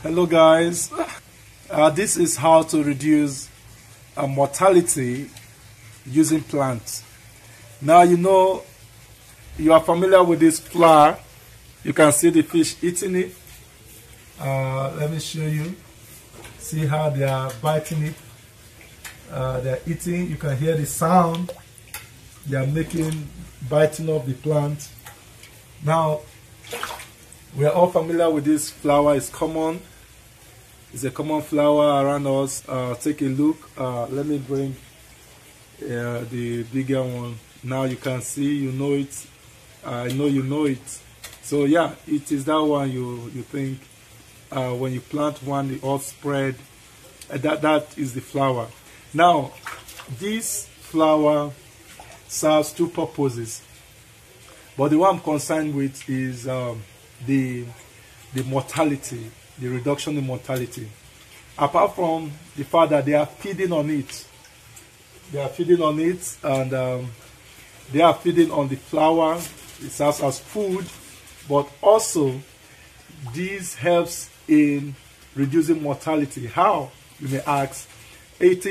Hello guys, this is how to reduce mortality using plants. Now you are familiar with this flour. You can see the fish eating it. Let me show you. See how they are biting it. They are eating. You can hear the sound they are making, biting off the plant. Now we are all familiar with this flour. It's common. It's a common flour around us. Take a look. Let me bring the bigger one. Now you can see, you know it. I know you know it. So yeah, it is that one you think when you plant one, the all spread. That is the flour. Now, this flour serves two purposes, but the one I'm concerned with is the mortality, the reduction in mortality. Apart from the fact that they are feeding on it, and they are feeding on the flour. It serves as food, but also this helps in reducing mortality. How, you may ask? It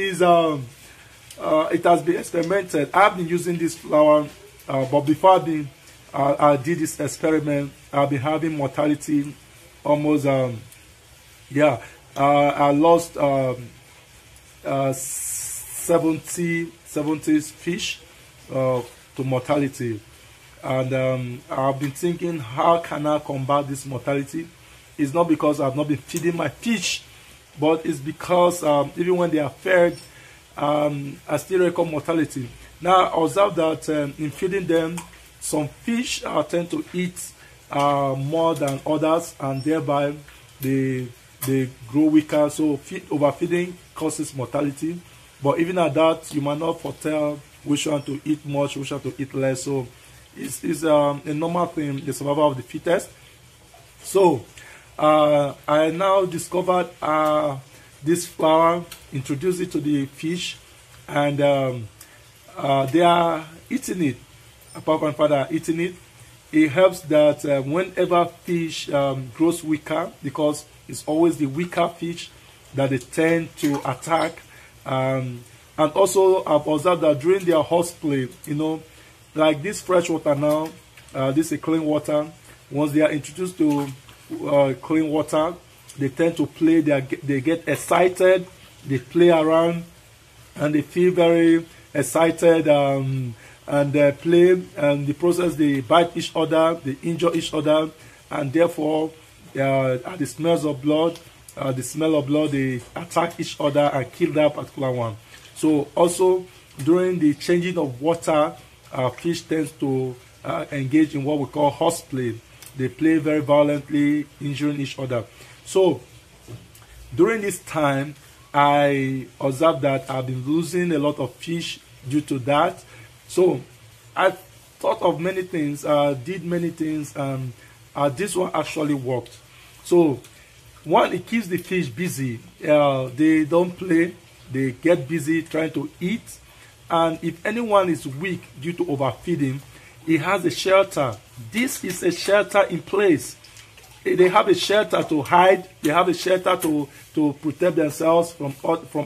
has been experimented. I've been using this flour, but before I did this experiment, I've been having mortality almost, I lost 70 fish to mortality. And I've been thinking, how can I combat this mortality? It's not because I've not been feeding my fish, but it's because even when they are fed, I still record mortality. Now, I observe that in feeding them, some fish tend to eat more than others, and thereby they grow weaker. So overfeeding causes mortality. But even at that, you might not foretell which one to eat much, which one to eat less. So it's a normal thing, the survival of the fittest. So I now discovered this flour, introduced it to the fish, and they are eating it. Apart from the fact they are eating it, it helps that whenever fish grows weaker, because it's always the weaker fish that they tend to attack. And also I've observed that during their horseplay, like this fresh water now, this is clean water. Once they are introduced to clean water, they tend to play. They get excited. They play around, and they feel very excited. And they play, and the process, they bite each other, they injure each other, and therefore, at the smells of blood, the smell of blood, they attack each other and kill that particular one. So also during the changing of water, fish tends to engage in what we call horseplay. They play very violently, injuring each other. So during this time, I observed that I've been losing a lot of fish due to that. So I thought of many things, did many things, and this one actually worked. So one, it keeps the fish busy. They don't play. They get busy trying to eat. And if anyone is weak due to overfeeding, he has a shelter. This is a shelter in place. They have a shelter to hide. They have a shelter to protect themselves from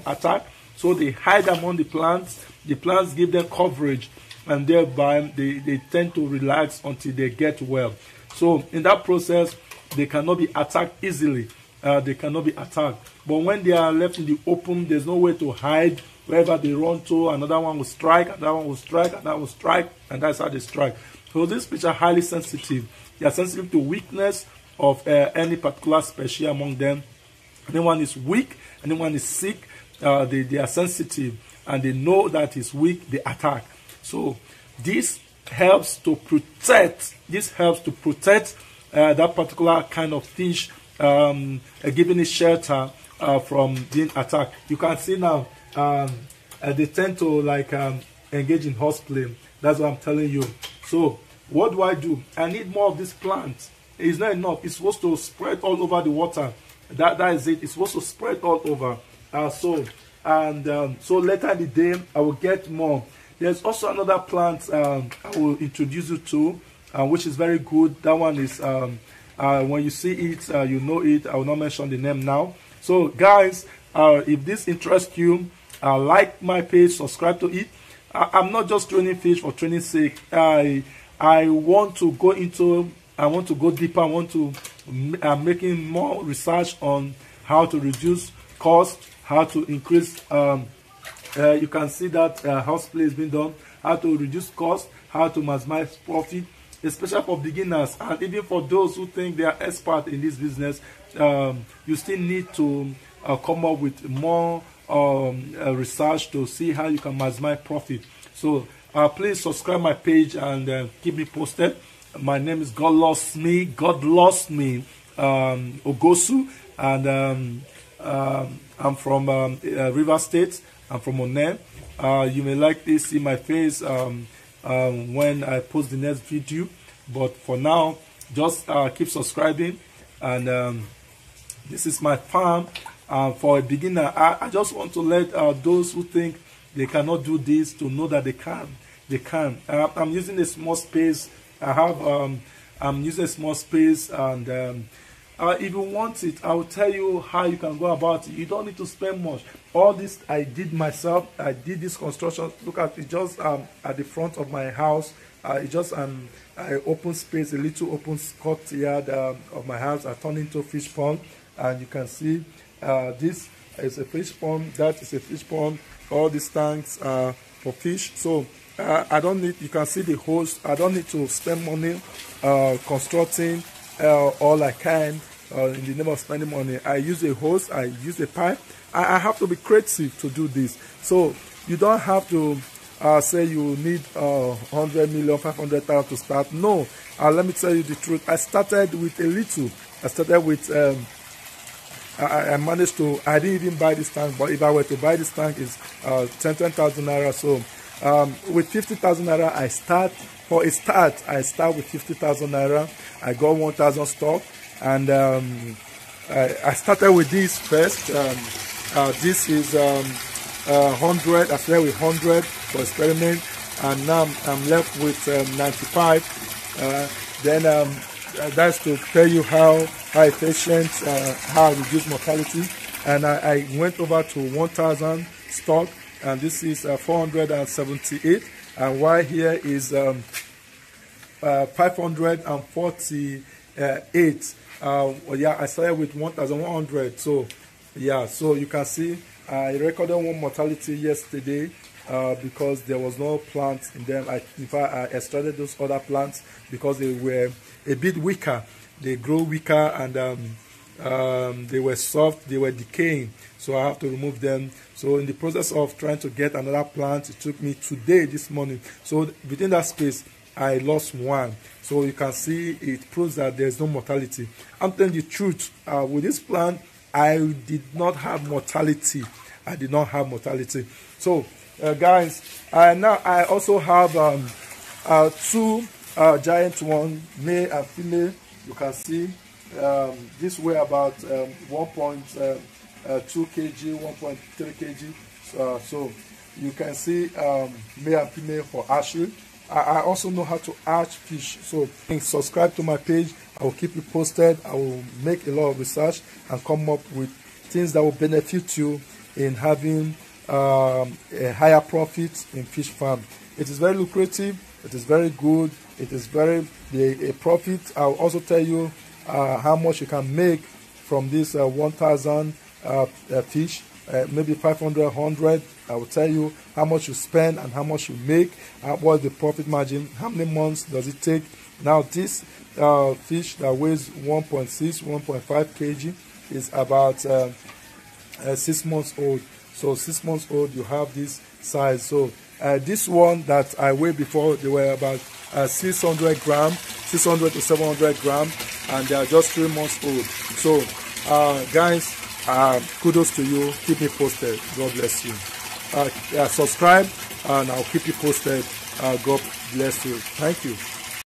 attack. So they hide among the plants. The plants give them coverage, and thereby they tend to relax until they get well. So in that process, they cannot be attacked easily. They cannot be attacked. But when they are left in the open, there's no way to hide. Wherever they run to, another one will strike, another one will strike, another one will strike, and that's how they strike. So these fish are highly sensitive. They are sensitive to weakness of any particular species among them. Anyone is weak, anyone is sick, they are sensitive, and they know that he's weak, they attack. So this helps to protect. That particular kind of fish, giving it shelter from being attacked. You can see now they tend to engage in horseplay. That's what I'm telling you. So what do? I need more of this plant. It's not enough. It's supposed to spread all over the water. That is it. It's supposed to spread all over. So later in the day I will get more. There's also another plant I will introduce you to, which is very good. That one is When you see it, you know it. I will not mention the name now. So guys, if this interests you, like my page, subscribe to it. I'm not just training fish for training sake. I want to go into, I want to go deeper. I want to, I'm making more research on how to reduce cost, how to increase, you can see that house play is being done, how to reduce cost, how to maximize profit, especially for beginners, and even for those who think they are expert in this business. You still need to come up with more research to see how you can maximize profit. So please subscribe my page and keep me posted. My name is God Lost Me Ogosu, and I'm from River State. I'm from One. You may likely see my face when I post the next video, but for now, just keep subscribing. And this is my farm. For a beginner, I just want to let those who think they cannot do this to know that they can. They can. I'm using a small space. I'm using a small space, and if you want it, I will tell you how you can go about it. You don't need to spend much. All this I did myself. I did this construction. Look at it, just at the front of my house. It's just an open space, a little open courtyard of my house. I turned into a fish pond, and you can see this is a fish pond. That is a fish pond. All these tanks are for fish. So I don't need. You can see the hose. I don't need to spend money constructing all I can in the name of spending money. I use a hose. I use a pipe. I have to be creative to do this. So you don't have to say you need 100 million, 500,000 to start. No, let me tell you the truth. I started with a little. I started with. I managed to. I didn't even buy this tank, but if I were to buy this tank, it's 10,000 naira. So with 50,000 naira, I start. For a start, I start with 50,000 naira. I got 1,000 stock, and I started with this first. This is 100. I started with 100 for experiment, and now I'm left with 95. Then that's to tell you how efficient, how I reduce mortality. And I went over to 1,000 stock, and this is 478. And while here is 548. Yeah, I started with 1,100. So yeah, so you can see I recorded one mortality yesterday because there was no plants in them. In fact, I extracted those other plants because they were a bit weaker. They grow weaker, and they were soft, they were decaying, so I have to remove them. So in the process of trying to get another plant, it took me today, this morning. So within that space, I lost one. So you can see it proves that there's no mortality. I'm telling the truth, with this plant, I did not have mortality. I did not have mortality. So guys, now I also have two giant ones, male and female. You can see this weigh about 1.2 kg, 1.3 kg. So you can see male and female for hatchery. I also know how to hatch fish. So subscribe to my page. I will keep you posted. I will make a lot of research and come up with things that will benefit you in having a higher profit in fish farm. It is very lucrative. It is very good. It is very a profit. I'll also tell you how much you can make from this 1,000 fish, maybe 500, 100. I will tell you how much you spend and how much you make, what's the profit margin, how many months does it take. Now this fish that weighs 1.6, 1.5 kg is about 6 months old. So 6 months old, you have this size. So this one that I weighed before, they were about 600 grams, 600 to 700 grams, and they are just 3 months old. So guys, kudos to you. Keep me posted. God bless you. Subscribe, and I'll keep you posted. God bless you. Thank you.